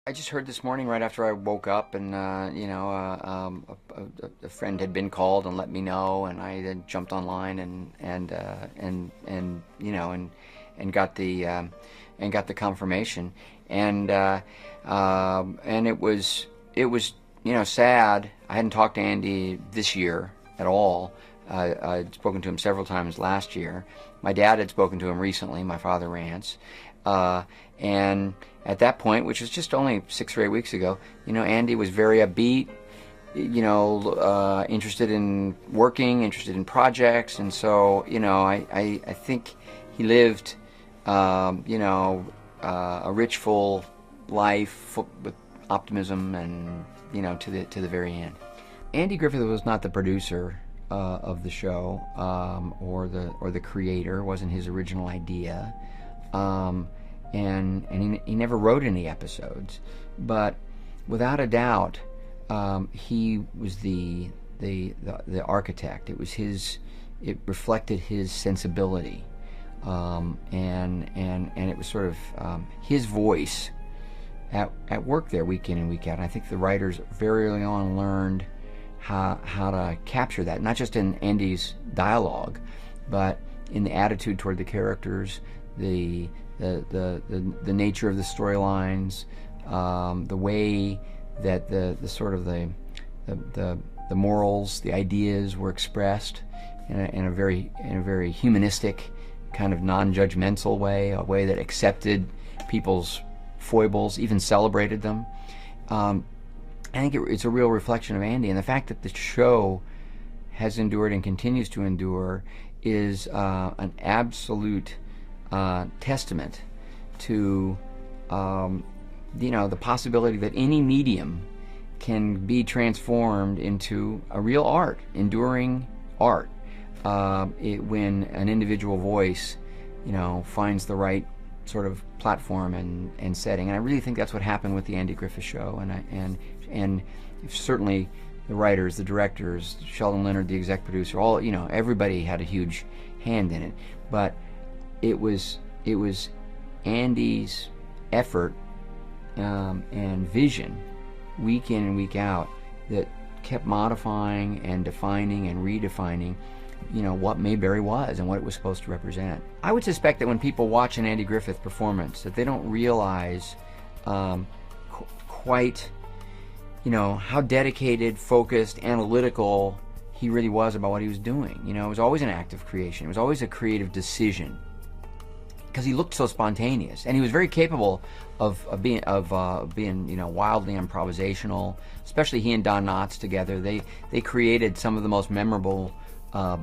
I just heard this morning right after I woke up, and a friend had been called and let me know, and I then jumped online and got the confirmation, and it was sad. I hadn't talked to Andy this year at all. I'd spoken to him several times last year. My dad had spoken to him recently, my father Rance. And at that point, which was just only 6 or 8 weeks ago, Andy was very upbeat, interested in working, interested in projects. And so, I think he lived, a rich, full life with optimism and, to the very end. Andy Griffith was not the producer of the show, or the creator. It wasn't his original idea, and he never wrote any episodes. But without a doubt, he was the architect. It was his. It reflected his sensibility, and it was sort of his voice at work there, week in and week out. And I think the writers very early on learned how to capture that, not just in Andy's dialogue, but in the attitude toward the characters, the nature of the storylines, the way that the sort of the morals, the ideas were expressed in a very humanistic, kind of non-judgmental way, a way that accepted people's foibles, even celebrated them. I think it's a real reflection of Andy, and the fact that the show has endured and continues to endure is an absolute testament to the possibility that any medium can be transformed into a real art, enduring art, when an individual voice finds the right sort of platform and setting. And I really think that's what happened with the Andy Griffith Show, and certainly the writers, the directors, Sheldon Leonard, the exec producer, everybody had a huge hand in it. But it was Andy's effort and vision, week in and week out, that kept modifying and defining and redefining what Mayberry was and what it was supposed to represent. I would suspect that when people watch an Andy Griffith performance, that they don't realize quite how dedicated, focused, analytical he really was about what he was doing. It was always an act of creation. It was always a creative decision, because he looked so spontaneous, and he was very capable of being wildly improvisational. Especially he and Don Knotts together, they created some of the most memorable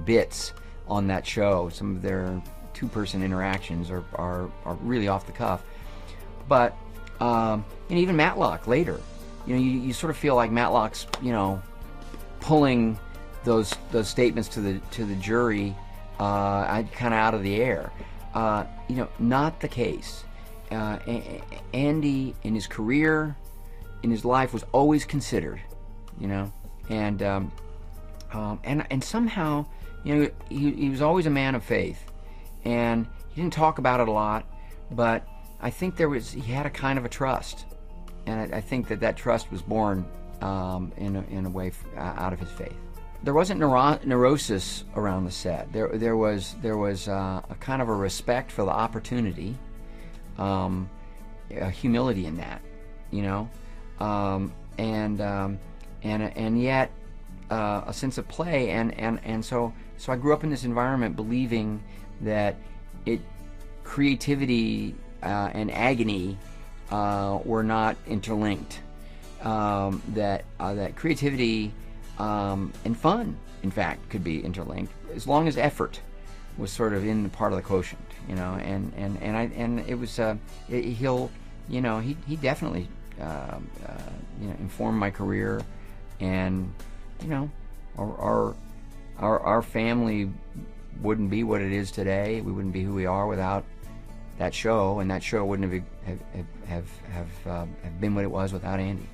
bits on that show. Some of their two-person interactions are really off the cuff. But even Matlock later, you sort of feel like Matlock's pulling those statements to the jury kind of out of the air. Not the case. Andy, in his career, in his life, was always considered, and somehow, he was always a man of faith, and he didn't talk about it a lot, but I think he had a kind of a trust, and I think that trust was born in a way out of his faith. There wasn't neurosis around the set. There was a kind of a respect for the opportunity, a humility in that, and yet a sense of play, and so I grew up in this environment believing that creativity and agony were not interlinked. That creativity and fun, in fact, could be interlinked as long as effort was sort of in the part of the quotient, and it was he definitely informed my career, and our family wouldn't be what it is today. We wouldn't be who we are without that show, and that show wouldn't have been what it was without Andy.